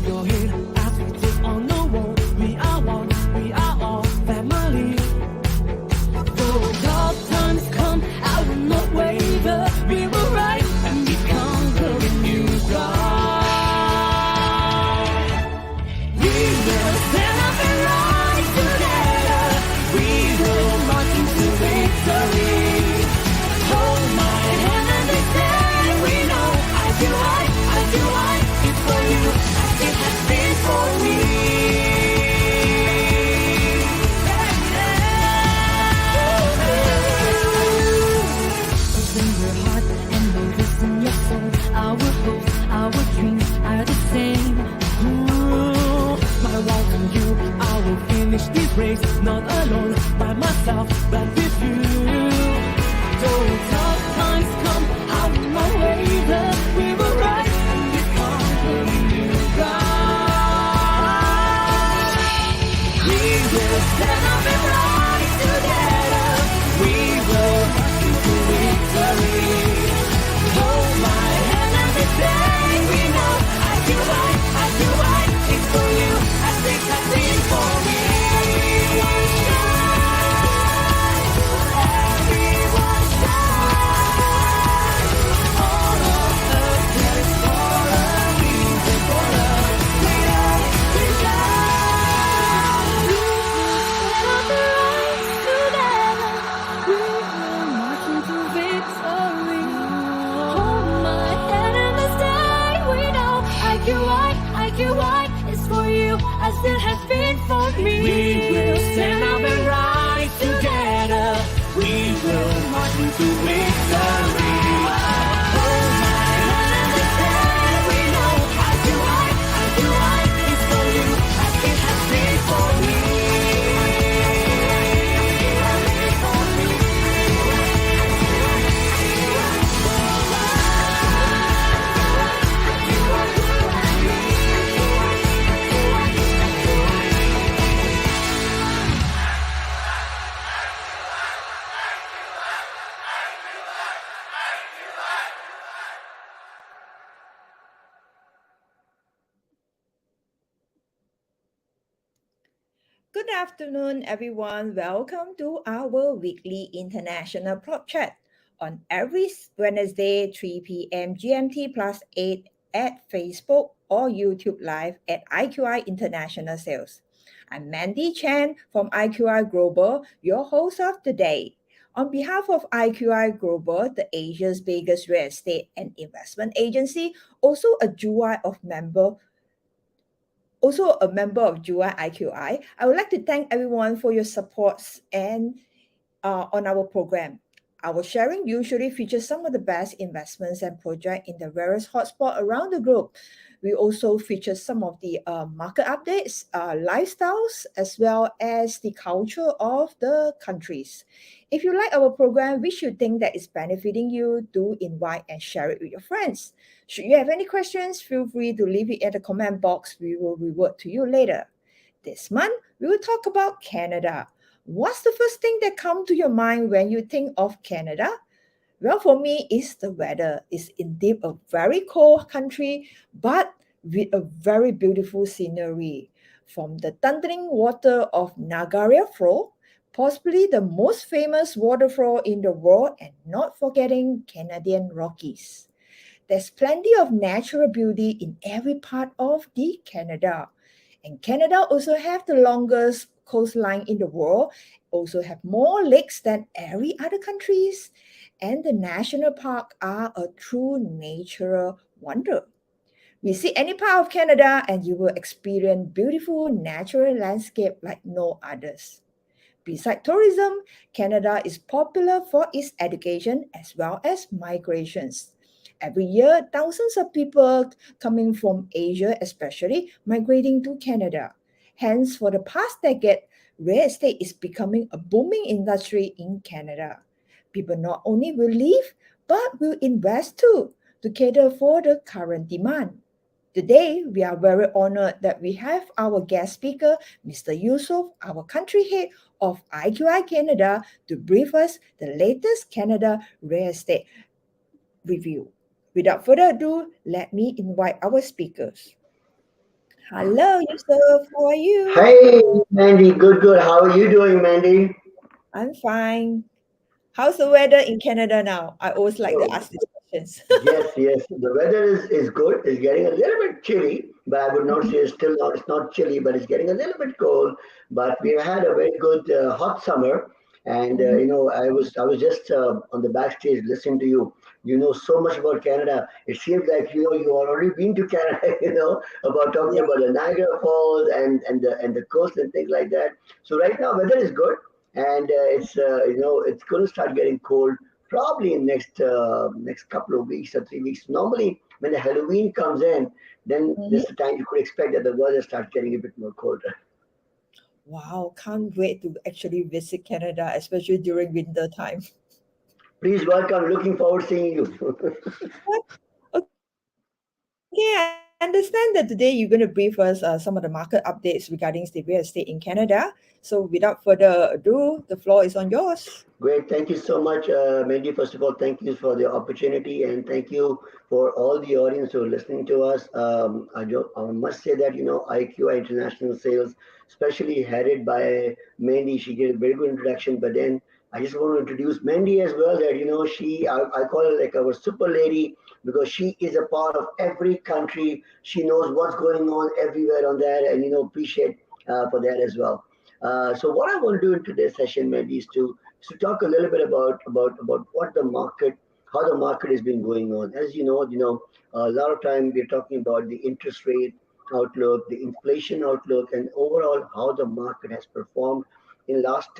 your head as we sit on the wall. We are one, we are all family. Though tough times come, I will not waver. We will rise and we conquer a new ground. We will stand up and rise together. We will march into victory. Hold my hand and they say we know I do I, it's for you as it has been for me. Open your heart and notice in your soul. Our hopes, our dreams are the same. Ooh, my walk and you, I will finish this race. Not alone, by myself, but with you. Though tough times come, I will not waver. We will rise and we conquer a new ground. We will stand up and rise together. We will march into victory. Hold my hand and we say we know I do I, it's for you as it has been for me. Everyone shine, all of us there's for a reason, for a greater vision. We will stand up and rise together. We will march into victory. Hold my hand and let's say we know IQI is for you as it has been for me. We will stand up and rise together. We will march into victory. Hold my hand and let's say we know IQI is for you as it has been for me. Good afternoon, everyone. Welcome to our weekly international prop chat on every Wednesday, 3 p.m. GMT plus 8 at Facebook or YouTube Live at IQI International Sales. I'm Mandy Chan from IQI Global, your host of the day. On behalf of IQI Global, the Asia's biggest real estate and investment agency, also a JUWAI member of JUWAI IQI, I would like to thank everyone for your supports and on our program. Our sharing usually features some of the best investments and projects in the various hotspots around the globe. We also feature some of the market updates, lifestyles, as well as the culture of the countries. If you like our program, which you think that is benefiting you, do invite and share it with your friends. Should you have any questions, feel free to leave it at the comment box. We will revert to you later. This month, we will talk about Canada. What's the first thing that comes to your mind when you think of Canada? Well, for me, it's the weather. It's indeed a very cold country, but with a very beautiful scenery. From the thundering water of Niagara Falls, possibly the most famous waterfall in the world, and not forgetting Canadian Rockies. There's plenty of natural beauty in every part of the Canada. And Canada also have the longest coastline in the world, also have more lakes than every other countries, and the national park are a true natural wonder. Visit any part of Canada and you will experience beautiful natural landscape like no others. Besides tourism, Canada is popular for its education as well as migrations. Every year, thousands of people coming from Asia especially migrating to Canada. Hence, for the past decade, real estate is becoming a booming industry in Canada. People not only will live, but will invest too to cater for the current demand. Today, we are very honored that we have our guest speaker, Mr. Yousaf, our country head of IQI Canada, to brief us the latest Canada real estate review. Without further ado, let me invite our speakers. Hello, Yousaf. How are you? Hey, Mandy. Good, good. How are you doing, Mandy? I'm fine. How's the weather in Canada now? I always like to Oh, ask these questions. yes, yes. The weather is good. It's getting a little bit chilly, but I would not Mhm. say it's still not. It's not chilly, but it's getting a little bit cold. But we've had a very good hot summer, and Mhm. I was just on the backstage listening to you. You know so much about Canada. It seems like you already been to Canada. About talking Yeah. about the Niagara Falls and the coast and things like that. So right now weather is good, and it's going to start getting cold probably in next couple of weeks or 3 weeks. Normally, when the Halloween comes in, then this Mhm. is the time you could expect that the weather starts getting a bit more colder. Wow, can't wait to actually visit Canada, especially during winter time. Please welcome. Looking forward to seeing you. Okay, I understand that today you're going to brief us some of the market updates regarding the real estate in Canada. So, without further ado, the floor is on yours. Great. Thank you so much, Mandy. First of all, thank you for the opportunity and thank you for all the audience who are listening to us. I must say that, IQI International Sales, especially headed by Mandy, she gave a very good introduction. But then I just want to introduce Mandy as well, that, I call her like our super lady because she is a part of every country. She knows what's going on everywhere on that and, appreciate for that as well. So what I want to do in today's session, Mandy, is to talk a little bit about what the market, how the market has been going on. As a lot of time we're talking about the interest rate outlook, the inflation outlook, and overall how the market has performed in last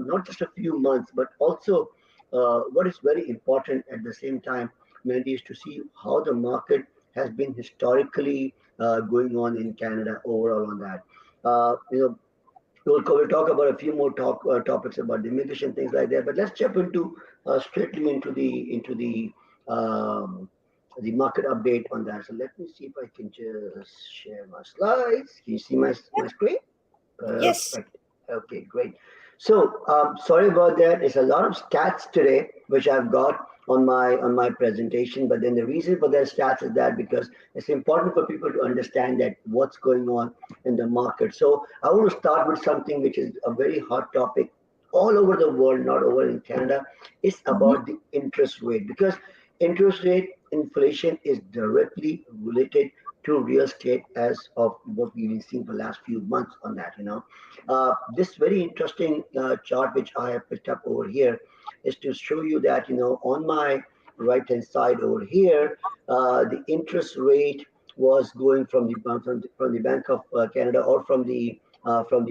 not just a few months, but also what is very important at the same time, Mandy, is to see how the market has been historically going on in Canada overall on that. Uh, you know, we'll talk about a few more topics about the immigration things like that. But let's jump into straightly into the market update on that. So let me see if I can just share my slides. Can you see my screen? Yes. Perfect. Okay, great. So, sorry about that. It's a lot of stats today, which I've got on my presentation. But then the reason for that stats is that because it's important for people to understand that what's going on in the market. So, I want to start with something which is a very hot topic all over the world, not over in Canada. It's Mhm. about the interest rate because interest rate inflation is directly related to real estate as of what we've been seeing for the last few months on that. This very interesting chart which I have picked up over here is to show you that on my right hand side over here, the interest rate was going from the Bank of Canada, or from the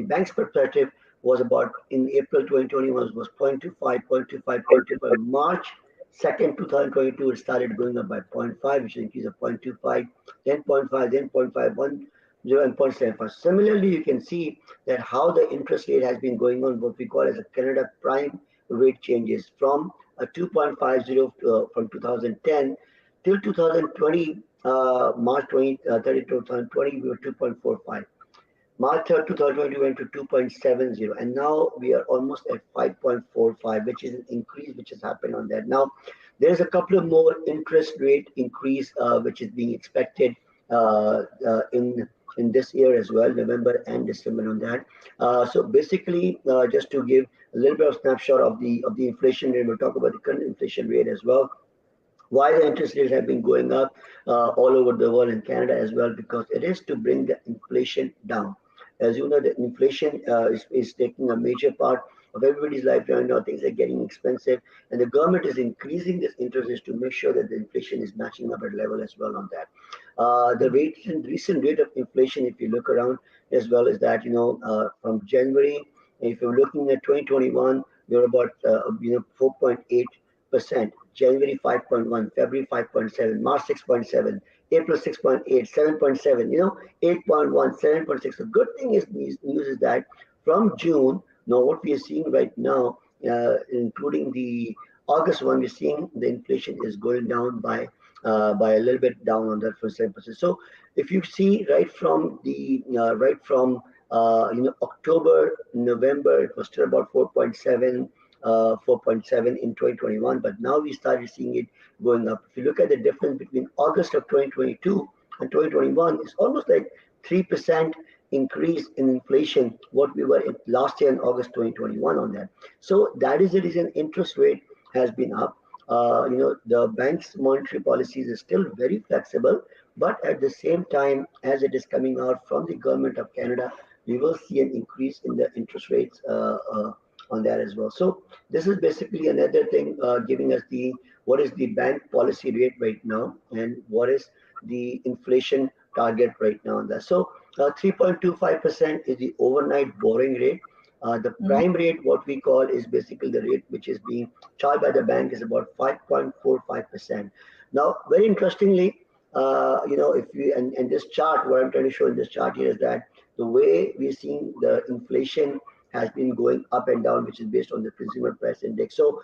bank's perspective, was about in April 2021 was 0.25, 0.25, 0.25. March 2nd, 2022, it started going up by zero point 0.5, which is an increase of 0.25, then zero point 0.5, then 0.51, 0 and 0.75. Similarly, you can see that how the interest rate has been going on, what we call as a Canada prime rate changes from a 2.50 from 2010 till 2020, March 20, 30, 2020, we were 2.45. March 3rd, 2020 went to 2.70, and now we are almost at 5.45, which is an increase which has happened on that. Now, there's a couple of more interest rate increase which is being expected in this year as well, November and December on that. So basically, just to give a little bit of snapshot of the inflation rate, we'll talk about the current inflation rate as well, why the interest rates have been going up all over the world in Canada as well, because it is to bring the inflation down. As you know, the inflation is taking a major part of everybody's life right now. Things are getting expensive, and the government is increasing this interest rates to make sure that the inflation is matching up at level as well on that. The recent rate of inflation, if you look around as well, is that from January, if you're looking at 2021, we're about 4.8%. January 5.1, February 5.7, March 6.7, April 6.8, 7.7, 8.1, 7.6. The good thing is news is that from June, now what we are seeing right now, including the August one, we're seeing the inflation is going down by a little bit down on that for 7%. So if you see right from October, November, it was still about 4.7 in 2021, but now we started seeing it going up. If you look at the difference between August of 2022 and 2021, it's almost like 3% increase in inflation, what we were in last year in August 2021 on that. So that is the reason interest rate has been up. The bank's monetary policies is still very flexible, but at the same time, as it is coming out from the government of Canada, we will see an increase in the interest rates on that as well. So this is basically another thing giving us the what is the bank policy rate right now and what is the inflation target right now on that. So 3.25% is the overnight borrowing rate. The Mhm. prime rate, what we call, is basically the rate which is being charged by the bank is about 5.45%. Now, very interestingly, if we and this chart, what I'm trying to show in this chart here is that the way we're seeing the inflation has been going up and down, which is based on the consumer price index. So,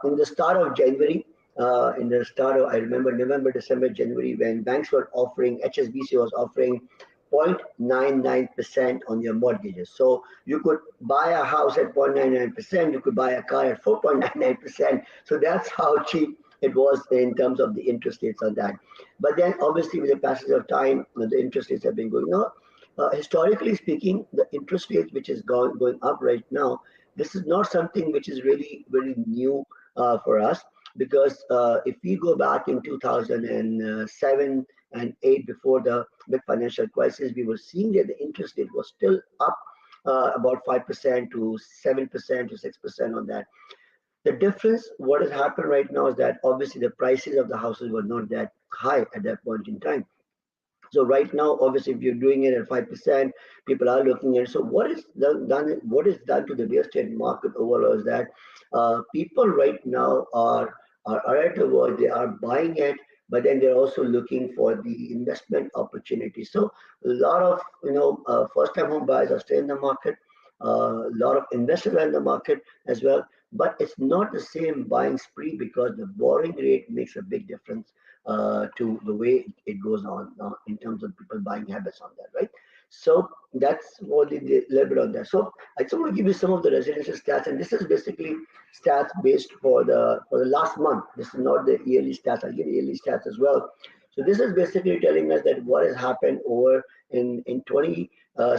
in the start of January, I remember November, December, January, when banks were offering, HSBC was offering 0.99% on your mortgages. So you could buy a house at 0.99%, you could buy a car at 4.99%. So that's how cheap it was in terms of the interest rates on that. But then obviously with the passage of time, the interest rates have been going up. Historically speaking, the interest rates which is going up right now, this is not something which is really very new for us, because if we go back in 2007 and 8, before the big financial crisis, we were seeing that the interest rate was still up about 5% to 7% to 6% on that. The difference, what has happened right now, is that obviously the prices of the houses were not that high at that point in time. So right now, obviously, if you're doing it at 5%, people are looking at it. So what is done to the real estate market overall is that people right now are at a world, they are buying it, but then they're also looking for the investment opportunity. So a lot of first-time home buyers are still in the market. A lot of investors are in the market as well, but it's not the same buying spree because the borrowing rate makes a big difference to the way it goes on in terms of people buying habits on that, right? So that's only the little bit on that. So I just want to give you some of the residential stats, and this is basically stats based for the last month. This is not the yearly stats. I'll give yearly stats as well. So this is basically telling us that what has happened over in 20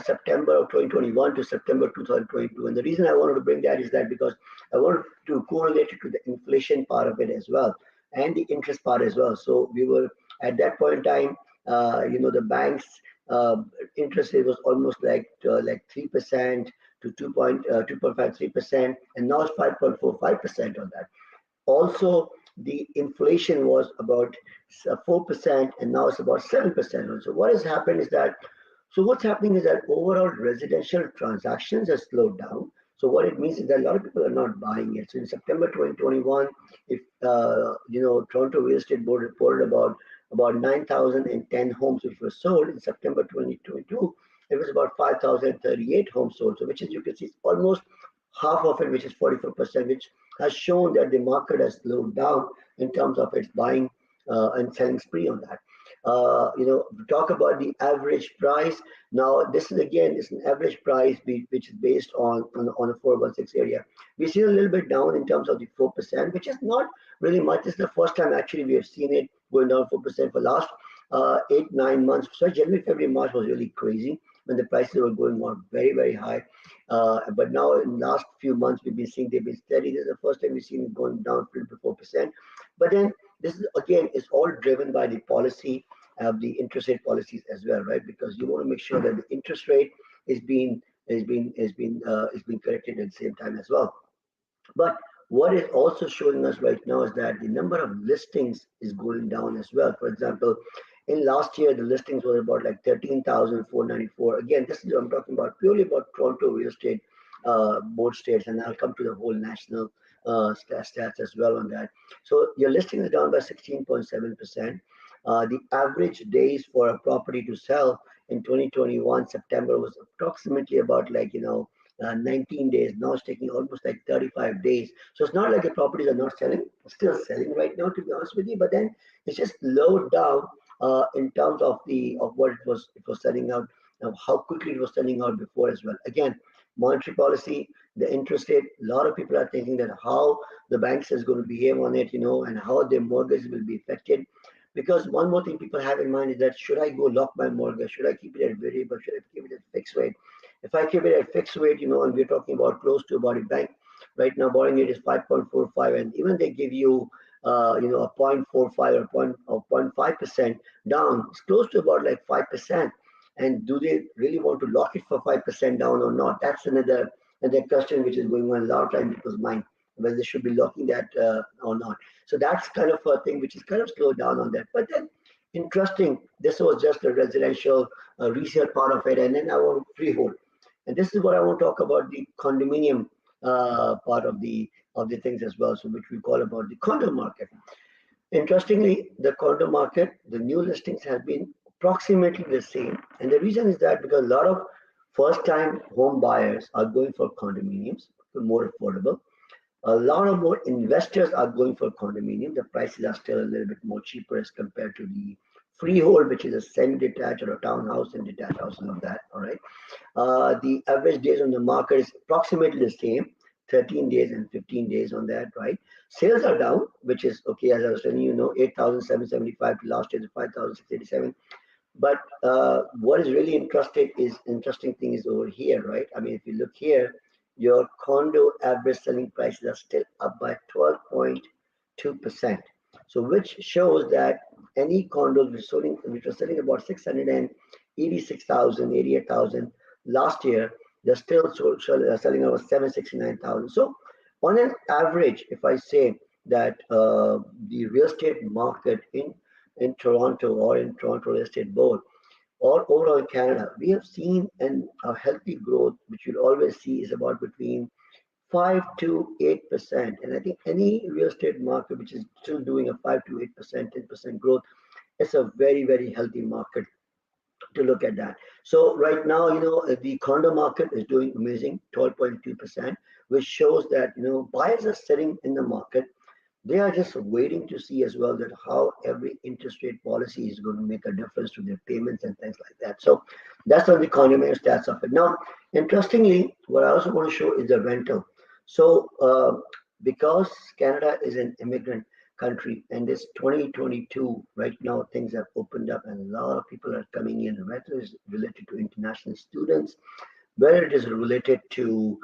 September of 2021 to September 2022. And the reason I wanted to bring that is that because I wanted to correlate it to the inflation part of it as well and the interest part as well. So we were at that point in time, the bank's uh, interest rate was almost like 3% to 2.53%, and now it's 5.45% on that. Also, the inflation was about 4%, and now it's about 7%. So what has happened is that, so what's happening is that overall residential transactions have slowed down. So what it means is that a lot of people are not buying it. So in September 2021, if Toronto Real Estate Board reported about 9,010 homes which were sold. In September 2022, it was about 5,038 homes sold. So which is, you can see, almost half of it, which is 44%, which has shown that the market has slowed down in terms of its buying and selling spree on that. Talk about the average price. Now, this is again, it's an average price which is based on a 416 area. We see a little bit down in terms of the 4%, which is not really much. This is the first time actually we have seen it going down 4% for last 8 9 months. So January, February, March was really crazy when the prices were going on very, very high. But now in the last few months, we've been seeing they've been steady. This is the first time we've seen it going down 4%. But then this is again is all driven by the policy of the interest rate policies as well, right? Because you want to make sure that the interest rate is being corrected at the same time as well. But what is also showing us right now is that the number of listings is going down as well. For example, in last year, the listings were about like 13,494. Again, this is I'm talking about purely about Toronto real estate board states, and I'll come to the whole national stats as well on that. So your listing is down by 16.7%. The average days for a property to sell in 2021 September was approximately about 19 days. Now it's taking almost like 35 days. So it's not like the properties are not selling. It's still selling right now, to be honest with you. But then it's just slowed down in terms of what it was selling out, how quickly it was selling out before as well. Again, monetary policy, the interest rate. A lot of people are thinking that how the banks is going to behave on it, and how their mortgage will be affected. Because one more thing people have in mind is that should I go lock my mortgage? Should I keep it at variable? Should I keep it at fixed rate? If I keep it at fixed rate, and we're talking about close to about a bank right now, borrowing rate is 5.45, and even they give you, a 0.45 or 0.5% down. It's close to about like 5%. And do they really want to lock it for 5% down or not? That's another question which is going on a lot of time in people's mind, whether they should be locking that or not. So that's kind of a thing which is kind of slowed down on that. But then, interesting, this was just a residential resale part of it, and then our freehold. And this is what I want to talk about, the condominium part of the things as well, so which we call about the condo market. Interestingly, the condo market, the new listings have been approximately the same. And the reason is that because a lot of first time home buyers are going for condominiums, more affordable. A lot of more investors are going for condominium. The prices are still a little bit more cheaper as compared to the freehold, which is a semi-detached or a townhouse and detached house and all that. All right. The average days on the market is approximately the same, 13 days and 15 days on that, right? Sales are down, which is okay, as I was telling you, 8,775 to last year, 5,687. But what is really interesting thing is over here, right? I mean, if you look here, your condo average selling prices are still up by 12.2%. So which shows that any condos which are selling about 686,000, 88,000 last year, they're still selling about 769,000. So on an average, if I say that the real estate market in Toronto or in Toronto Real Estate Board or overall in Canada, we have seen a healthy growth, which you'll always see is about between 5 to 8%. And I think any real estate market which is still doing a 5 to 8%, 10% growth, it's a very, very healthy market to look at that. So right now, the condo market is doing amazing, 12.2%, which shows that, buyers are sitting in the market. They are just waiting to see as well that how every interest rate policy is going to make a difference to their payments and things like that. So that's on the condominium stats of it. Now, interestingly, what I also want to show is the rental. So because Canada is an immigrant country and this 2022 right now things have opened up and a lot of people are coming in, whether it's related to international students, whether it is related to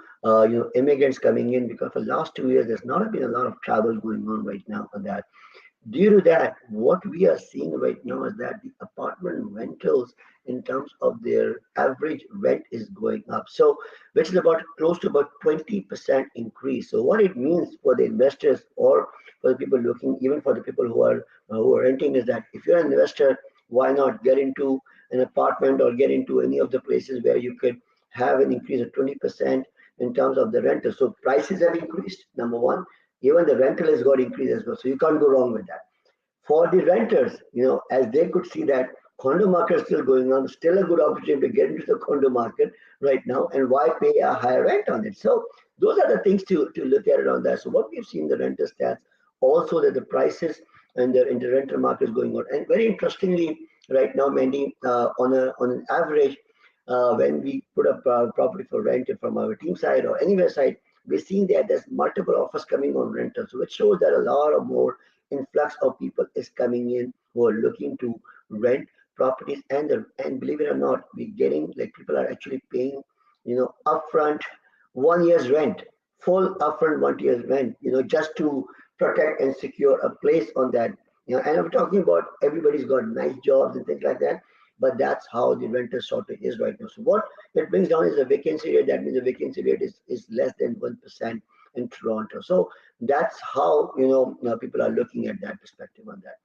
immigrants coming in, because for the last 2 years there's not been a lot of travel going on right now on that. Due to that, what we are seeing right now is that the apartment rentals in terms of their average rent is going up. So, which is about close to about 20% increase. So, what it means for the investors or for the people looking, even for the people who are renting, is that if you're an investor, why not get into an apartment or get into any of the places where you could have an increase of 20% in terms of the rental. So prices have increased, number one. Even the rental has got increased as well. So you can't go wrong with that. For the renters, as they could see that condo market is still going on, still a good opportunity to get into the condo market right now, and why pay a higher rent on it? So those are the things to look at it on that. So what we've seen the renter stats, also that the prices and the in the rental market is going on. And very interestingly, right now, Mandy, on an average, when we put up property for rent from our team side or anywhere side, we're seeing that there's multiple offers coming on rentals, which shows that a lot of more influx of people is coming in who are looking to rent properties. And believe it or not, we're getting like people are actually paying, upfront 1 year's rent, full upfront 1 year's rent, just to protect and secure a place on that. And I'm talking about everybody's got nice jobs and things like that, but that's how the renter shortage is right now. So what it brings down is the vacancy rate. That means the vacancy rate is less than 1% in Toronto. So that's how people are looking at that perspective on that.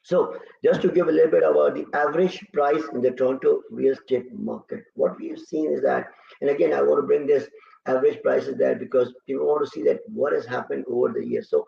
So just to give a little bit about the average price in the Toronto real estate market, what we have seen is that, and again, I want to bring this average prices there because people want to see that what has happened over the years. So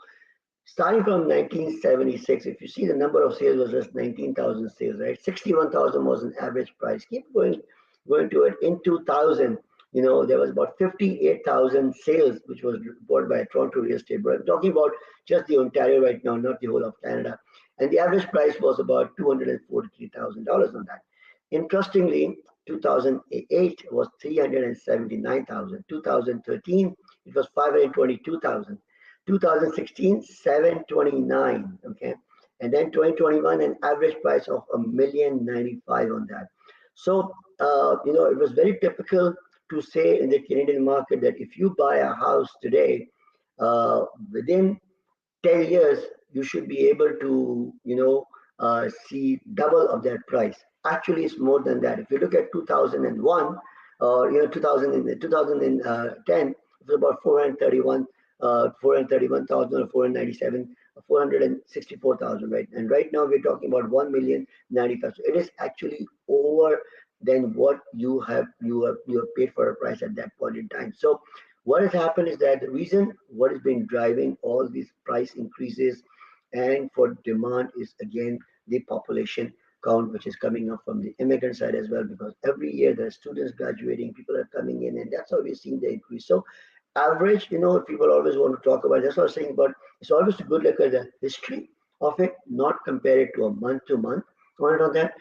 starting from 1976, if you see the number of sales was just 19,000 sales, right? 61,000 was an average price. Keep going to it. In 2000, there was about 58,000 sales, which was reported by Toronto Real Estate. But I'm talking about just the Ontario right now, not the whole of Canada. And the average price was about $243,000 on that. Interestingly, 2008 was 379,000. 2013, it was 522,000. 2016, 729. Okay. and then 2021 an average price of 1,095,000 on that. So it was very typical to say in the Canadian market that if you buy a house today, within 10 years you should be able to see double of that price. Actually it's more than that. If you look at 2001 or 2010, it was about 431,000 or 497, 464,000, right? And right now we're talking about 1,095,000. So it is actually over than what you have paid for a price at that point in time. So what has happened is that the reason what has been driving all these price increases and for demand is again the population count, which is coming up from the immigrant side as well, because every year there are students graduating, people are coming in, and that's how we're seeing the increase. So average, people always want to talk about, that's what I was saying, but it's always a good look at the history of it, not compare it to a month to month. Comment on that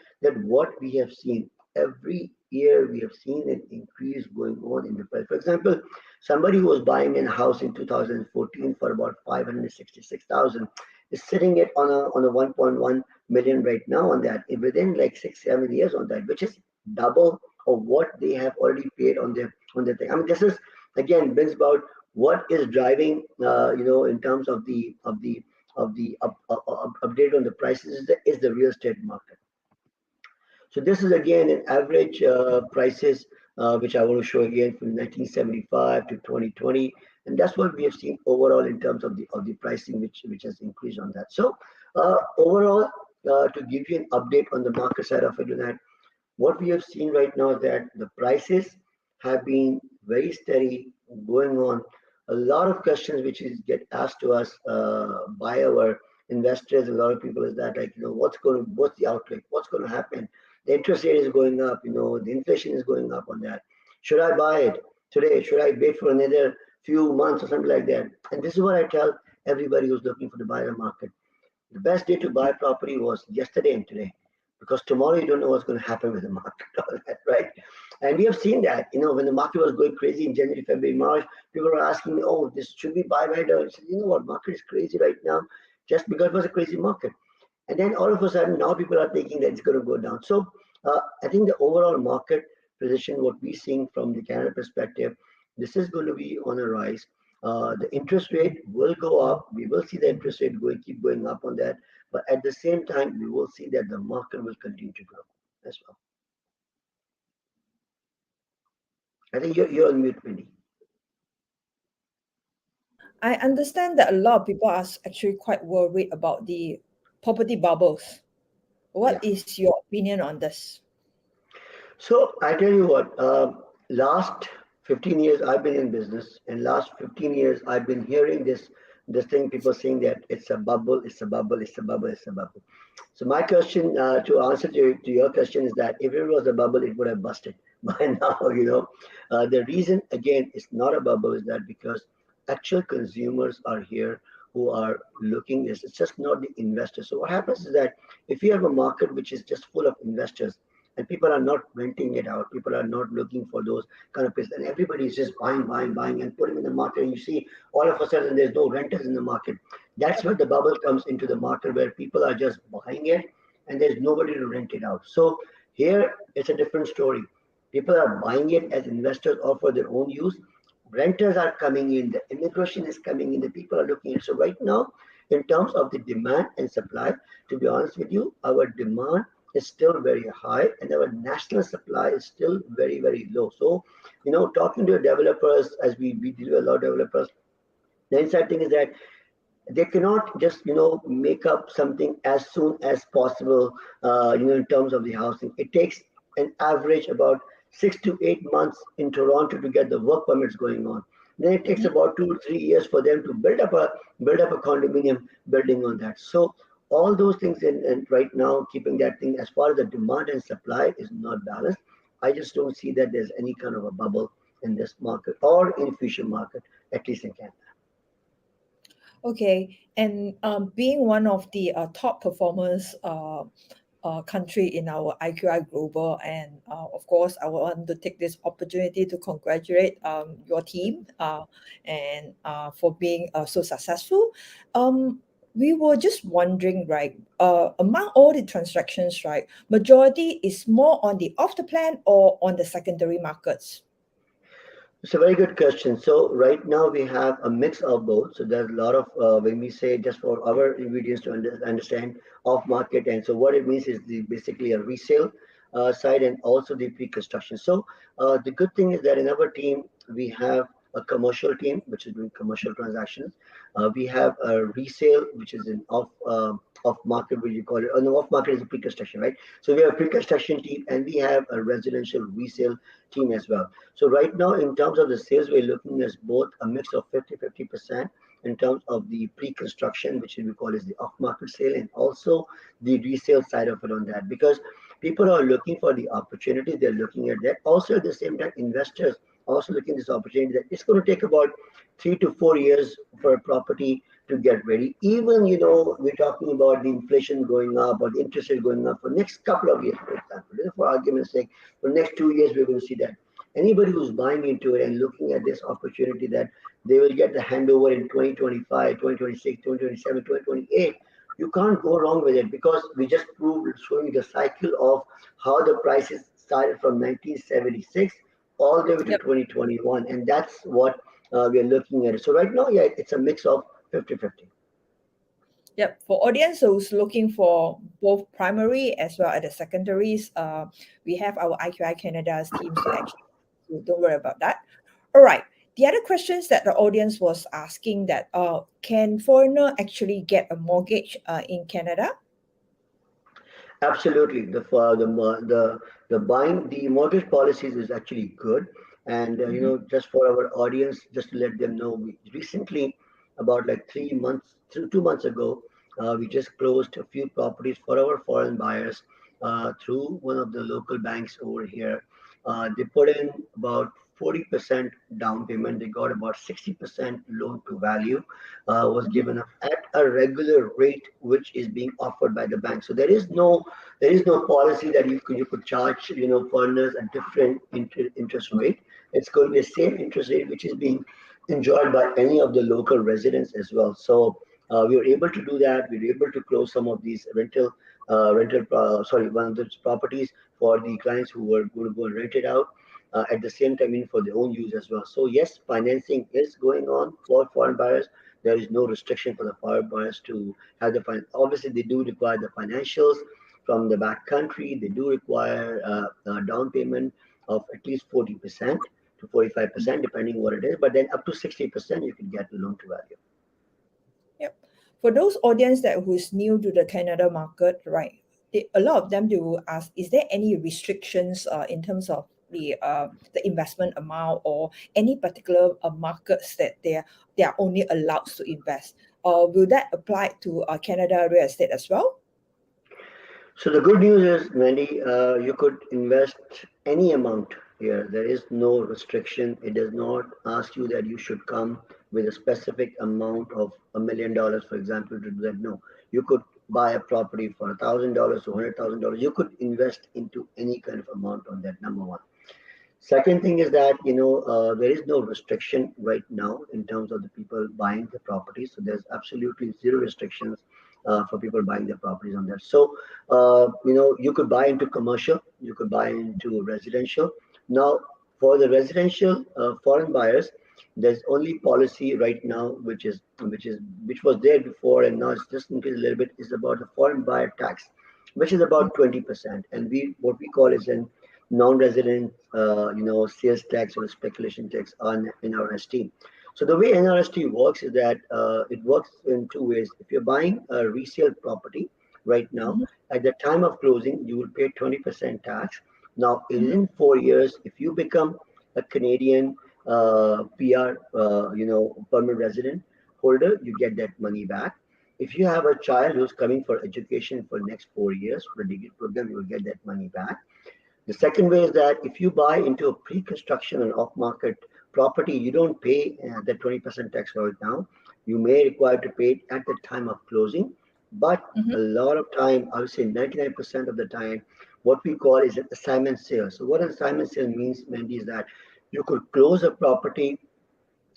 what we have seen every year, we have seen an increase going on in the price. For example, somebody who was buying a house in 2014 for about 566,000 is sitting it on a 1.1 million right now on that, within like 6 7 years on that, which is double of what they have already paid on their thing. I mean, this is again brings about what is driving, in terms of the update on the prices is the real estate market. So this is again an average prices, which I want to show again from 1975 to 2020, and that's what we have seen overall in terms of the pricing, which has increased on that. So overall, to give you an update on the market side of it, that what we have seen right now is that the prices have been very steady going on. A lot of questions which is get asked to us by our investors, a lot of people is that, like, what's the outlook, what's going to happen? The interest rate is going up, the inflation is going up on that. Should I buy it today? Should I wait for another few months or something like that? And this is what I tell everybody who's looking for the buyer market. The best day to buy property was yesterday and today, because tomorrow you don't know what's going to happen with the market, all that, right? And we have seen that, when the market was going crazy in January, February, March, people were asking me, "Oh, this should we buy right now?" I said, "You know what, market is crazy right now, just because it was a crazy market." And then all of a sudden, now people are thinking that it's going to go down. So I think the overall market position, what we're seeing from the Canada perspective, this is going to be on a rise. The interest rate will go up. We will see the interest rate keep going up on that. But at the same time, we will see that the market will continue to grow as well. I think you're on mute, Wendy. I understand that a lot of people are actually quite worried about the property bubbles. What Yeah. is your opinion on this? So I tell you what, last 15 years I've been in business, and last 15 years I've been hearing this thing, people saying that it's a bubble, it's a bubble, it's a bubble, it's a bubble. So my question, to answer to your question, is that if it was a bubble, it would have busted by now. The reason again it's not a bubble is that because actual consumers are here who are looking. It's just not the investors. So what happens is that if you have a market which is just full of investors, and people are not renting it out, people are not looking for those kind of places, and everybody is just buying, buying, buying, and putting in the market. And you see, all of a sudden, there's no renters in the market. That's where the bubble comes into the market, where people are just buying it, and there's nobody to rent it out. So here, it's a different story. People are buying it as investors or for their own use. Renters are coming in, the immigration is coming in, the people are looking at. So right now, in terms of the demand and supply, to be honest with you, our demand is still very high and our national supply is still very, very low. So, talking to developers, as we deal with a lot of developers, the inside thing is that they cannot just make up something as soon as possible, in terms of the housing. It takes an average about 6 to 8 months in Toronto to get the work permits going on. Then it takes about 2 3 years for them to build up a condominium building on that. So all those things, and right now keeping that thing, as far as the demand and supply is not balanced, I just don't see that there's any kind of a bubble in this market or in future market, at least in Canada. Okay, and being one of the top performers country in our IQI Global, and of course, I want to take this opportunity to congratulate your team and for being so successful. Um, we were just wondering, right, among all the transactions, right, majority is more on the off the plan or on the secondary markets? It's a very good question. So right now we have a mix of both. So there's a lot of when we say just for our ingredients to understand off market, and so what it means is basically a resale side and also the pre-construction. So the good thing is that in our team we have a commercial team which is doing commercial transactions. We have a resale which is an off market, what you call it. No, off market is a pre-construction, right? So we have a pre-construction team and we have a residential resale team as well. So right now, in terms of the sales, we're looking at both a mix of 50-50% in terms of the pre-construction, which we call as the off-market sale, and also the resale side of it on that. Because people are looking for the opportunity, they're looking at that. Also, at the same time, investors also looking at this opportunity that it's going to take about 3 to 4 years for a property to get ready. Even, we're talking about the inflation going up or the interest rate going up for next couple of years, for example. For argument's sake, for next 2 years, we're going to see that. Anybody who's buying into it and looking at this opportunity that they will get the handover in 2025, 2026, 2027, 2028, you can't go wrong with it because we just proved showing the cycle of how the prices started from 1976 all the way to Yep. 2021. And that's what we are looking at. So right now, yeah, it's a mix of 50-50. Yep. For audience who's looking for both primary as well as the secondaries, we have our IQI Canada's teams to actually, so don't worry about that. All right. The other questions that the audience was asking that can foreigner actually get a mortgage in Canada? Absolutely. The buying the mortgage policies is actually good, and Mm-hmm. just for our audience, just to let them know, we recently, about like 3 months, 2 months ago, we just closed a few properties for our foreign buyers through one of the local banks over here. They put in about 40% down payment. They got about 60% loan to value was Mm-hmm. given up at a regular rate, which is being offered by the bank. So there is no policy that you could charge foreigners a different interest rate. It's going to be the same interest rate which is being enjoyed by any of the local residents as well. So we were able to do that. We were able to close some of these one of those properties for the clients who were going to go and rent it out. At the same time, for their own use as well. So yes, financing is going on for foreign buyers. There is no restriction for the foreign buyers to have the obviously they do require the financials from the back country. They do require a down payment of at least 40% to 45%, depending what it is. But then up to 60%, you can get the loan to value. Yep. For those audience that who's new to the Canada market, right? A lot of them they will ask, is there any restrictions in terms of the investment amount or any particular markets that they are only allowed to invest? Will that apply to Canada real estate as well? So the good news is, Mandy, you could invest any amount here. There is no restriction. It does not ask you that you should come with a specific amount of $1 million, for example, to do that. No, you could buy a property for $1,000 to $100,000. You could invest into any kind of amount on that. Number one. Second thing is that there is no restriction right now in terms of the people buying the properties. So there's absolutely zero restrictions for people buying their properties on that. So you could buy into commercial, you could buy into residential. Now for the residential foreign buyers, there's only policy right now which was there before and now it's just increased a little bit is about the foreign buyer tax, which is about 20%, and we what we call is an non-resident, sales tax or speculation tax on NRST. So the way NRST works is that it works in two ways. If you're buying a resale property right now, Mhm, at the time of closing, you will pay 20% tax. Now, mhm, in 4 years, if you become a Canadian PR, permanent resident holder, you get that money back. If you have a child who's coming for education for next 4 years for a degree program, you will get that money back. The second way is that if you buy into a pre-construction and off-market property, you don't pay the 20% tax right now. You may require to pay it at the time of closing, but mhm, a lot of time, I would say 99% of the time, what we call is an assignment sale. So what an assignment sale means, Mandy, is that you could close a property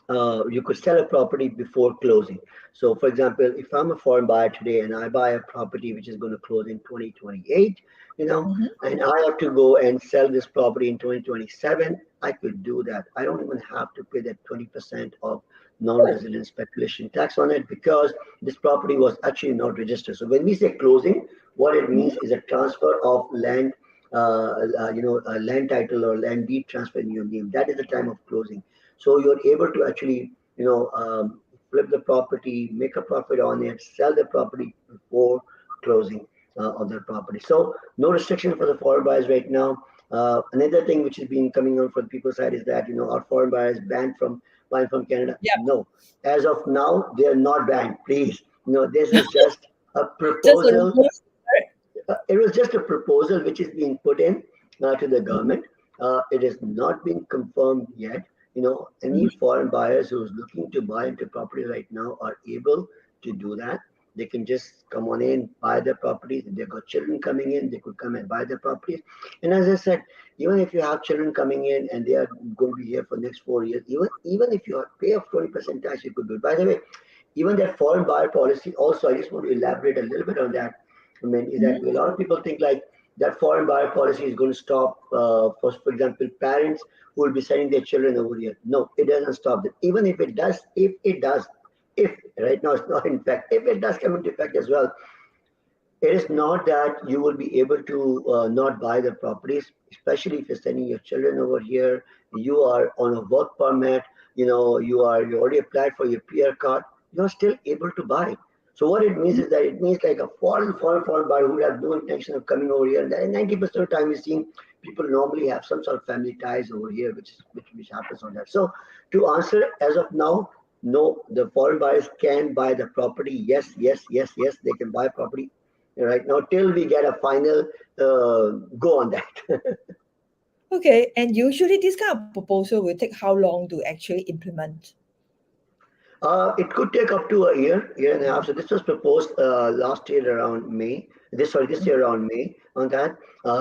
you could sell a property before closing. So, for example, if I'm a foreign buyer today and I buy a property which is going to close in 2028, Mm-hmm. and I have to go and sell this property in 2027, I could do that. I don't even have to pay that 20% of Oh. non-resident speculation tax on it because this property was actually not registered. So when we say closing, what it means Mm-hmm. is a transfer of land, a land title or land deed transfer in your name. That is the time of closing. So you're able to actually, flip the property, make a profit on it, sell the property before closing of the property. So no restriction for the foreign buyers right now. Another thing which has been coming on from people's side is that our foreign buyers banned from buying from Canada. Yeah. No, as of now they are not banned. Please, this is just a Just a proposal. rule. It was just a proposal which is being put in to the government. It has not been confirmed yet. Any Mm-hmm. foreign buyers who's looking to buy into property right now are able to do that. They can just come on in, buy their properties. If they've got children coming in, they could come and buy their properties. And as I said, even if you have children coming in and they are going to be here for the next 4 years, even if you pay a 20% tax, you could do it. By the way, even that foreign buyer policy, also, I just want to elaborate a little bit on that. I mean, is that Mm-hmm. a lot of people think like that foreign buyer policy is going to stop, for example, parents who will be sending their children over here. No, it doesn't stop them. Even if right now it's not in fact, if it does come into effect as well, it is not that you will be able to not buy the properties, especially if you're sending your children over here. You are on a work permit. You already applied for your PR card. You're still able to buy. So what it means is that it means like a foreign buyer who have no intention of coming over here. And 90% of the time, we're seeing people normally have some sort of family ties over here, which happens on that. So to answer as of now, no, the foreign buyers can buy the property. Yes, yes, yes, yes, they can buy property right now till we get a final go on that. Okay, and usually this kind of proposal will take how long to actually implement? It could take up to a year and a half. So this was proposed last year around May. This year around May on that.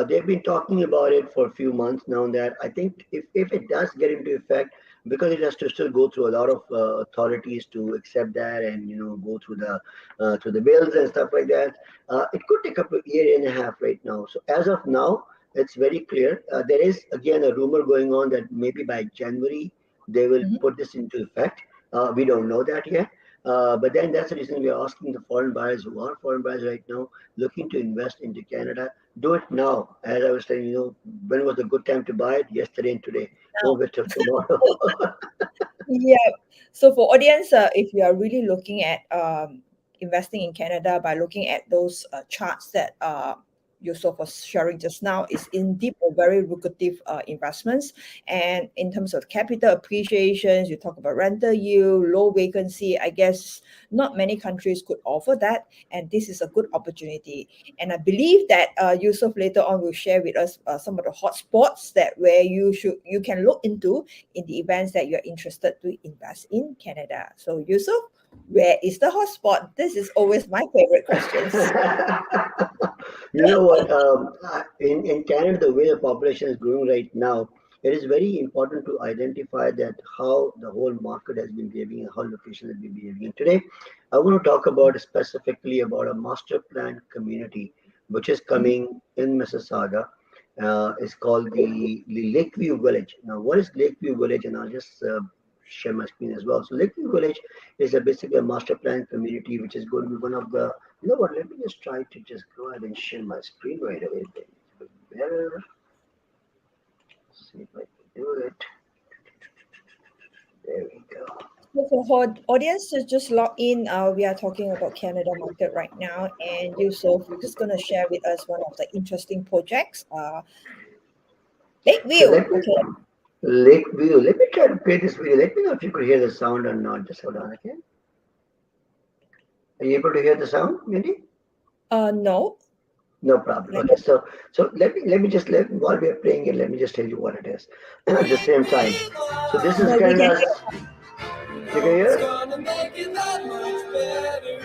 They've been talking about it for a few months now. That I think if it does get into effect, because it has to still go through a lot of authorities to accept that and go through the bills and stuff like that. It could take up a year and a half right now. So as of now, it's very clear. There is again a rumor going on that maybe by January they will Mm-hmm. put this into effect. We don't know that yet. But then that's the reason we are asking the foreign buyers who are foreign buyers right now looking to invest into Canada. Do it now. As I was saying, when was a good time to buy it? Yesterday and today. Don't Now, wait till tomorrow. yeah. So for audience, if you are really looking at investing in Canada by looking at those charts that Yusof was sharing just now, is indeed a very lucrative investments. And in terms of capital appreciations, you talk about rental yield, low vacancy. I guess not many countries could offer that, and this is a good opportunity. And I believe that Yusof later on will share with us some of the hotspots that where you can look into in the events that you're interested to invest in Canada. So, Yusuf, where is the hotspot? This is always my favorite questions. You know what? In Canada, the way the population is growing right now, it is very important to identify that how the whole market has been behaving and how location has been behaving. And today, I want to talk about specifically about a master plan community which is Mhm. coming in Mississauga. It's called the Lakeview Village. Now, what is Lakeview Village? And I'll just share my screen as well. So, Lakeview Village is basically a master plan community which is going to be one of the you know what? Let me just try to just go ahead and share my screen right away. Better. See if I can do it. There we go. So for audience to just log in, we are talking about Canada market right now, and Yusuf, you're just going to share with us one of the interesting projects, So Lakeview. let me Okay. Lakeview. Let me try to play this video. Let me know if you could hear the sound or not. Just hold on, okay? Are you able to hear the sound, Mindy? No. No problem. Like, Okay, so let me just while we are playing it, let me just tell you what it is at the same time. So this is no, we can Canada's. hear. You can It's hear? gonna make it that much better.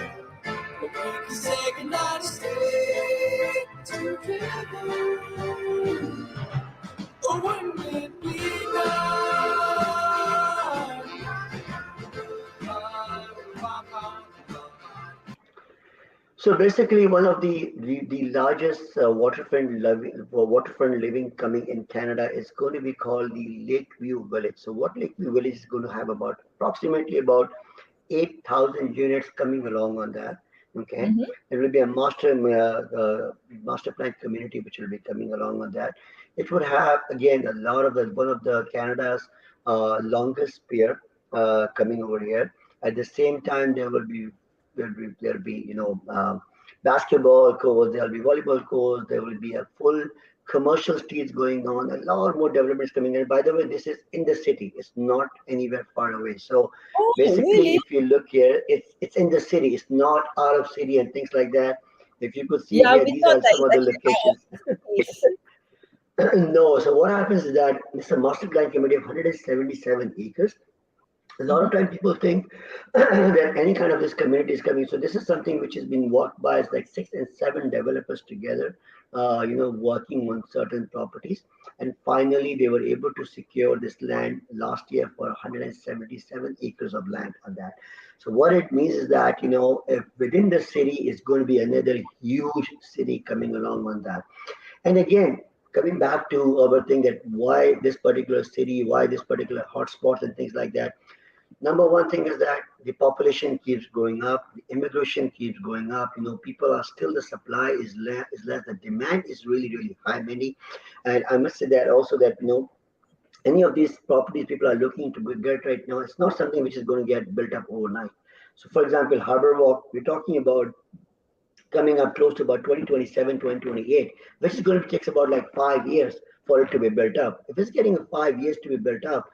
But we can say goodnight and stay together. Or wouldn't it be nice? So basically, one of the largest waterfront living coming in Canada is going to be called the Lakeview Village. So what Lakeview Village is going to have about approximately about 8,000 units coming along on that. Okay, Mm-hmm. there will be a master plan community which will be coming along on that. It would have again a lot of the one of the Canada's longest pier coming over here. At the same time, there'll be basketball courts, there'll be volleyball courts, there will be a full commercial streets going on, a lot more developments coming in. By the way, this is in the city; it's not anywhere far away. So Oh, basically, really? if you look here, it's in the city. It's not out of city and things like that. If you could see Yeah, here, we these thought are that some it's of the actually out of locations. cities. No, so what happens is that it's a master plan committee of 177 acres. A lot of Mm-hmm. time people think that any kind of this community is coming. So this is something which has been worked by like 6 and 7 developers together, working on certain properties. And finally, they were able to secure this land last year for 177 acres of land on that. So what it means is that, if within the city is going to be another huge city coming along on that. And again, coming back to our thing that why this particular city, why this particular hotspots and things like that. Number one thing is that the population keeps going up, the immigration keeps going up. People are still the supply is less, the demand is really really high, many. And I must say that also that any of these properties people are looking to get right now, it's not something which is going to get built up overnight. So, for example, Harbor Walk, we're talking about coming up close to about 2027, 2028, which is going to take about like 5 years for it to be built up. If it's getting 5 years to be built up,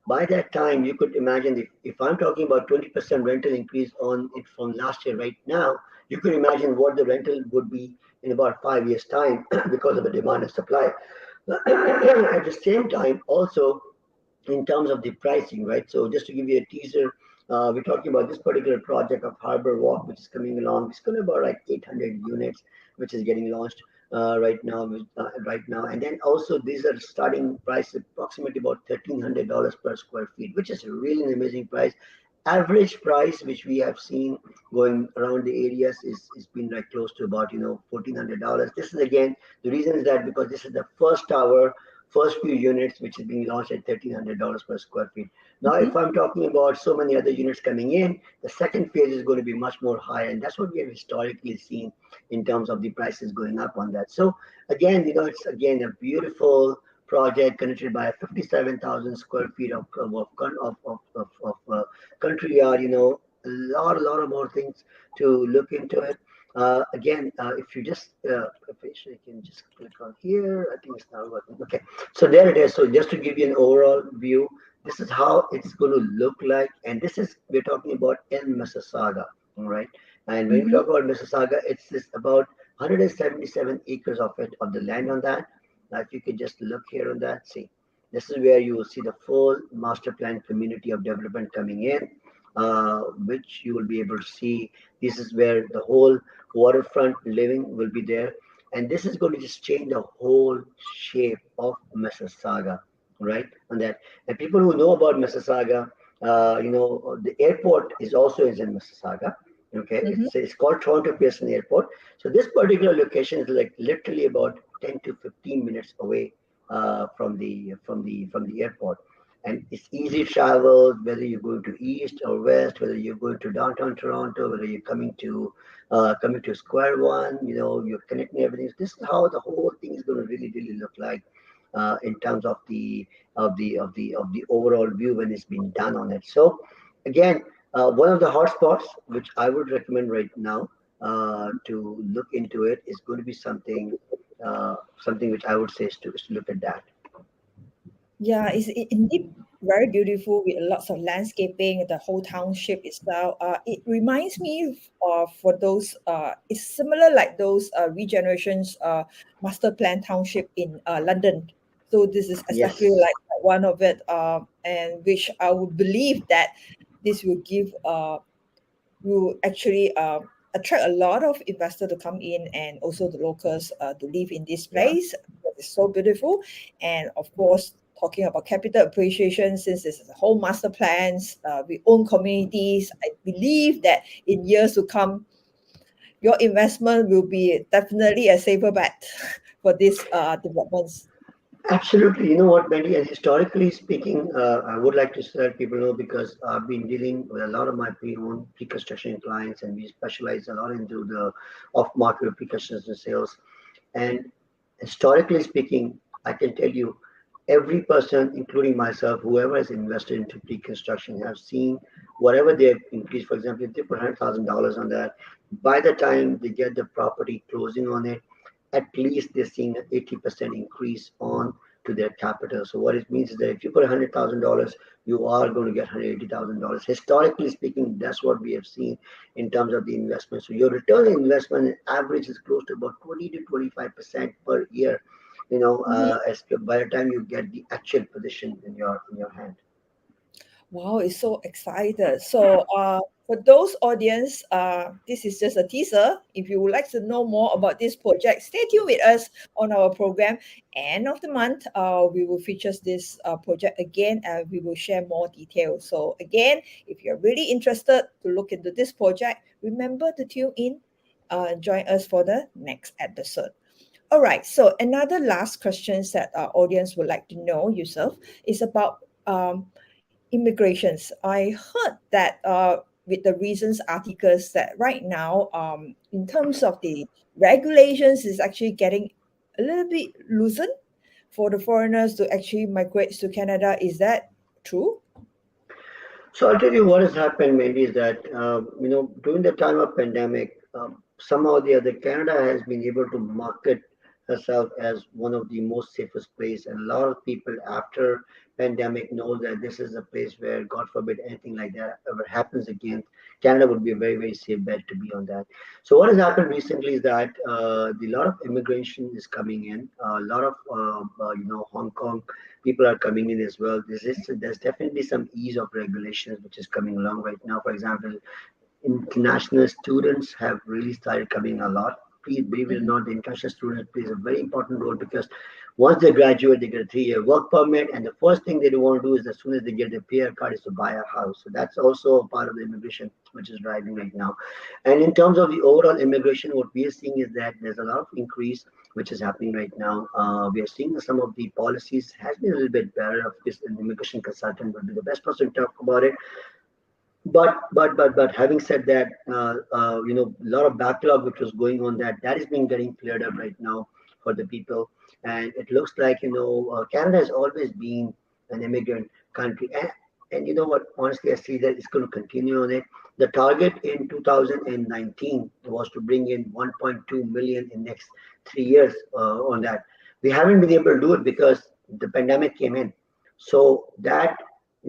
by that time, you could imagine if I'm talking about 20% rental increase on it from last year right now, you could imagine what the rental would be in about 5 years' time because of the demand and supply. At the same time, also, in terms of the pricing, right? So just to give you a teaser, we're talking about this particular project of Harbor Walk, which is coming along. It's going to be about like 800 units, which is getting launched right now. Right now, and then also these are starting price approximately about $1,300 per square feet, which is really an amazing price. Average price which we have seen going around the areas is been like close to about $1,400. This is again the reason is that because this is the first tower, first few units which is being launched at $1,300 per square feet. Now, Mm-hmm. if I'm talking about so many other units coming in, the second phase is going to be much more higher, and that's what we have historically seen in terms of the prices going up on that. So again, it's again a beautiful project connected by 57,000 square feet of country yard. A lot of more things to look into it. Again, if you just if you can just click on here, I think it's not working. Okay, so there it is. So just to give you an overall view, this is how it's going to look like, and this is we're talking about in Mississauga, all right. And when we Mm-hmm. talk about Mississauga, it's just about 177 acres of it of the land on that. Now, if you could just look here on that, see, this is where you will see the full master plan community of development coming in, which you will be able to see. This is where the whole waterfront living will be there, and this is going to just change the whole shape of Mississauga, right? On that, and people who know about Mississauga, the airport is in Mississauga. Okay, Mm-hmm. it's called Toronto Pearson Airport. So this particular location is like literally about 10 to 15 minutes away from the airport, and it's easy travel whether you're going to east or west, whether you're going to downtown Toronto, whether you're coming to Square One. You're connecting everything. This is how the whole thing is going to really really look like in terms of the overall view when it's been done on it. So again, one of the hotspots which I would recommend right now to look into it is going to be something which I would say is to look at that. Yeah, it's indeed very beautiful with lots of landscaping, the whole township itself. It reminds me of for those, it's similar like those regenerations master plan township in London. So this is exactly Yes. like one of it, and which I would believe that this will give will actually attract a lot of investors to come in and also the locals to live in this Yeah. place. It's so beautiful. And of course, talking about capital appreciation, since this is a whole master plans, we own communities. I believe that in years to come, your investment will be definitely a safer bet for these developments. Absolutely. You know what, Benny, and historically speaking, I would like to let people know because I've been dealing with a lot of my pre-owned pre-construction clients, and we specialize a lot into the off-market pre-construction sales. And historically speaking, I can tell you, every person, including myself, whoever has invested into pre-construction, have seen whatever they have increased. For example, if they put $100,000 on that, by the time they get the property closing on it, at least they're seeing an 80% increase on to their capital. So what it means is that if you put $100,000, you are going to get $180,000. Historically speaking, that's what we have seen in terms of the investment. So your return on investment average is close to about 20 to 25% per year. As by the time you get the actual position in your hand. Wow, it's so excited. So, for those audience, this is just a teaser. If you would like to know more about this project, stay tuned with us on our program. End of the month, we will feature this project again, and we will share more details. So, again, if you're really interested to look into this project, remember to tune in, join us for the next episode. All right. So, another last questions that our audience would like to know, Yusuf, is about immigrations. I heard that with the recent articles that right now, in terms of the regulations, is actually getting a little bit loosened for the foreigners to actually migrate to Canada. Is that true? So I'll tell you what has happened maybe is that, during the time of pandemic, somehow or the other, Canada has been able to market herself as one of the most safest place. And a lot of people after pandemic know that this is a place where, God forbid, anything like that ever happens again, Canada would be a very, very safe bet to be on that. So what has happened recently is that the lot of immigration is coming in. A lot of, Hong Kong people are coming in as well. There's definitely some ease of regulations which is coming along right now. For example, international students have really started coming a lot. Please believe it or Mhm. not, the international students plays a very important role because once they graduate, they get a 3-year work permit, and the first thing they want to do is as soon as they get their PR card is to buy a house. So that's also a part of the immigration which is driving right now. And in terms of the overall immigration, what we are seeing is that there's a lot of increase which is happening right now. We are seeing some of the policies has been a little bit better. Of course, an immigration consultant would be the best person to talk about it. But having said that, a lot of backlog which was going on that is being getting cleared up right now for the people, and it looks like Canada has always been an immigrant country, and you know what? Honestly, I see that it's going to continue on it. The target in 2019 was to bring in 1.2 million in next 3 years on that. We haven't been able to do it because the pandemic came in, so that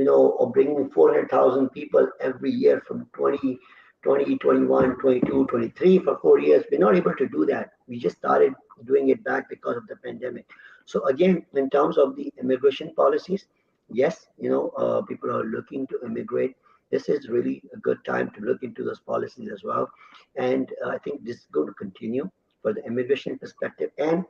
of bringing 400,000 people every year from 20, 21, 22, 23 for 4 years. We're not able to do that. We just started doing it back because of the pandemic. So again, in terms of the immigration policies, yes, people are looking to immigrate. This is really a good time to look into those policies as well. And I think this is going to continue for the immigration perspective. And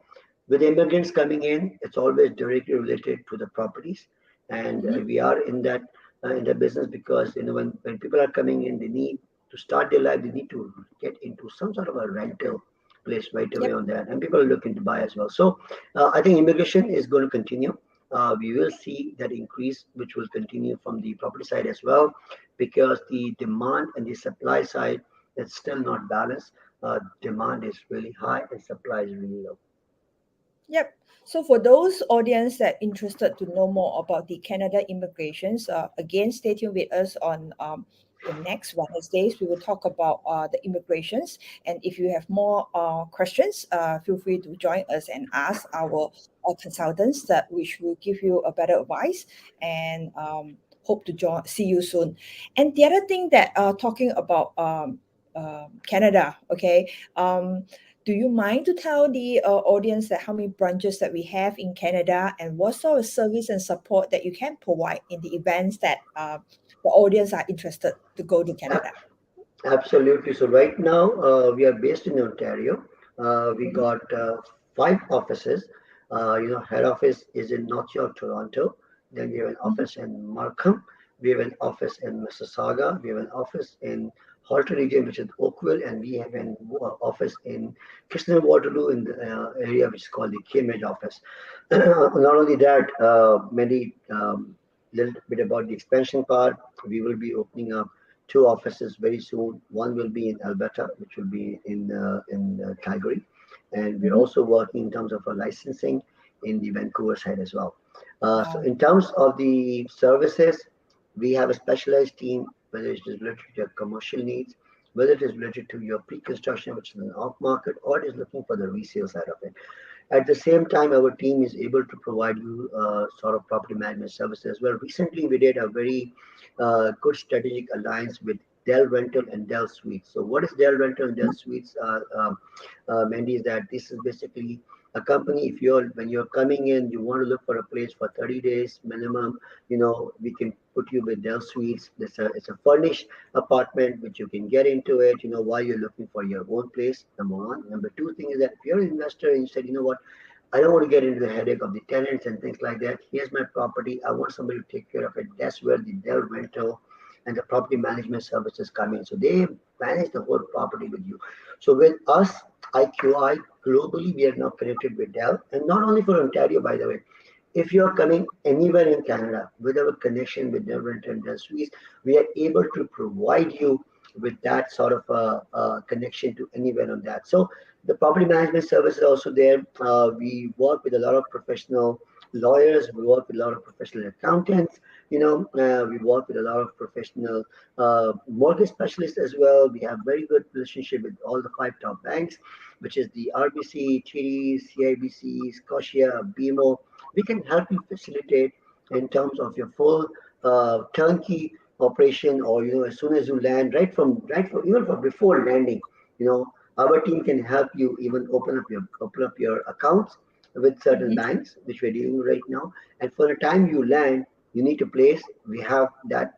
with immigrants coming in, it's always directly related to the properties, and Mhm. we are in the business because when people are coming in, they need to start their life. They need to get into some sort of a rental place right away Yep. on that, and people are looking to buy as well. So I think immigration is going to continue. We will see that increase, which will continue from the property side as well, because the demand and the supply side is still not balanced. Demand is really high and supply is really low. Yep. So for those audience that interested to know more about the Canada immigrations, again, stay tuned with us on the next Wednesdays. We will talk about the immigrations. And if you have more questions, feel free to join us and ask our consultants that which will give you a better advice. And hope to see you soon. And the other thing that talking about Canada, okay. Do you mind to tell the audience that how many branches that we have in Canada and what sort of service and support that you can provide in the events that the audience are interested to go to Canada? Absolutely. So right now we are based in Ontario. We Mhm. got 5 offices. Head office is in North York, Toronto. Then we have an Mhm. office in Markham. We have an office in Mississauga. We have an office in Halter region, which is Oakville, and we have an office in Kitchener Waterloo in the area which is called the Cambridge office. Not only that, many little bit about the expansion part. We will be opening up two offices very soon. One will be in Alberta, which will be in Calgary, and we're Mhm. also working in terms of a licensing in the Vancouver side as well. So Wow. in terms of the services, we have a specialized team, whether it is related to your commercial needs, whether it is related to your pre-construction, which is an off market, or it is looking for the resale side of it. At the same time, our team is able to provide you sort of property management services. Well, recently we did a very good strategic alliance with Dell Rental and Dell Suites. So, what is Dell Rental and Dell Suites? Mandy, is that this is basically a company. If you're when you're coming in, you want to look for a place for 30 days minimum. We can put you with Dell Suites. It's a furnished apartment which you can get into it. While you're looking for your own place. Number one. Number two thing is that if you're an investor and you said, what, I don't want to get into the headache of the tenants and things like that. Here's my property. I want somebody to take care of it. That's where the Dell rental and the property management services come in. So they manage the whole property with you. So with us, IQI, globally, we are now connected with Dell. And not only for Ontario, by the way. If you're coming anywhere in Canada with our connection with Dell Rental and Dell Suisse, we are able to provide you with that sort of connection to anywhere on that. So the property management service is also there. We work with a lot of professional lawyers. We work with a lot of professional accountants. We work with a lot of professional mortgage specialists as well. We have very good relationship with all the five top banks, which is the RBC, TD, CIBC, Scotia, BMO. We can help you facilitate in terms of your full turnkey operation, or as soon as you land, right from even from before landing, you know our team can help you even open up your accounts with certain Mhm. banks, which we're dealing with right now. And for the time you land, you need to place. We have that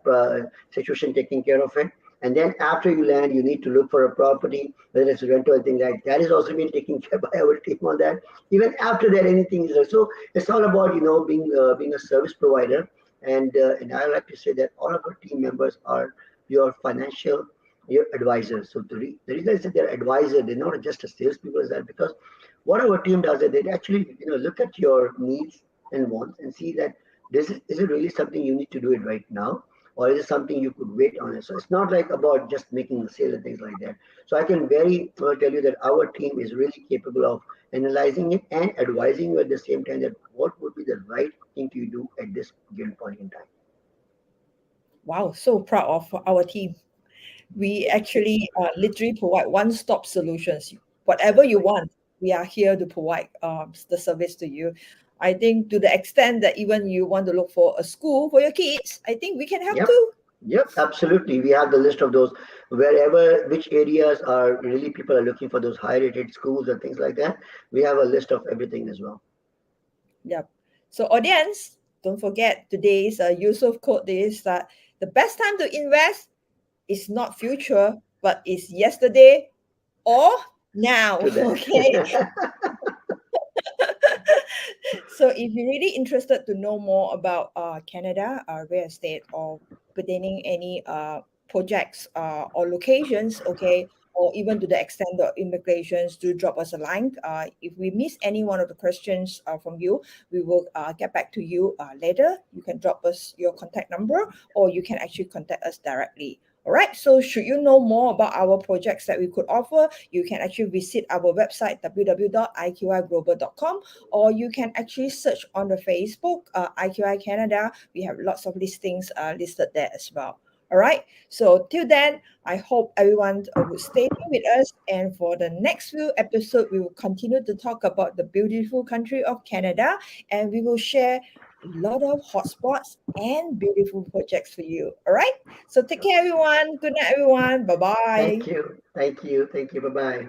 situation taking care of it. And then after you land, you need to look for a property, whether it's a rental or thing like that is also being taken care by our team on that. Even after that, anything is so it's all about being a service provider. And I like to say that all of our team members are your financial your advisors. So the reason I said they're advisor, they're not just a salespeople, is that because what our team does is they actually look at your needs and wants and see that is it really something you need to do it right now, or is it something you could wait on it. So it's not like about just making a sale and things like that. So I can very well tell you that our team is really capable of analyzing it and advising you at the same time that what would be the right thing to do at this given point in time. Wow, so proud of our team. We actually literally provide one-stop solutions. Whatever you want, we are here to provide the service to you. I think to the extent that even you want to look for a school for your kids, I think we can help Yep. too. Yep, absolutely. We have the list of those wherever which areas are really people are looking for those high rated schools and things like that. We have a list of everything as well. Yep. So audience, don't forget today's Yusuf quote is that the best time to invest is not future, but is yesterday or now. To Okay. that. So if you're really interested to know more about Canada real estate, or pertaining any projects or locations, okay, or even to the extent of immigrations, do drop us a line. If we miss any one of the questions from you, we will get back to you later. You can drop us your contact number, or you can actually contact us directly. All right. So, should you know more about our projects that we could offer, you can actually visit our website www.iqiglobal.com, or you can actually search on the Facebook IQI Canada. We have lots of listings listed there as well. All right. So till then, I hope everyone would stay with us. And for the next few episodes, we will continue to talk about the beautiful country of Canada, and we will share a lot of hotspots and beautiful projects for you. All right. So take care, everyone. Good night, everyone. Bye bye. Thank you. Thank you. Thank you. Bye bye.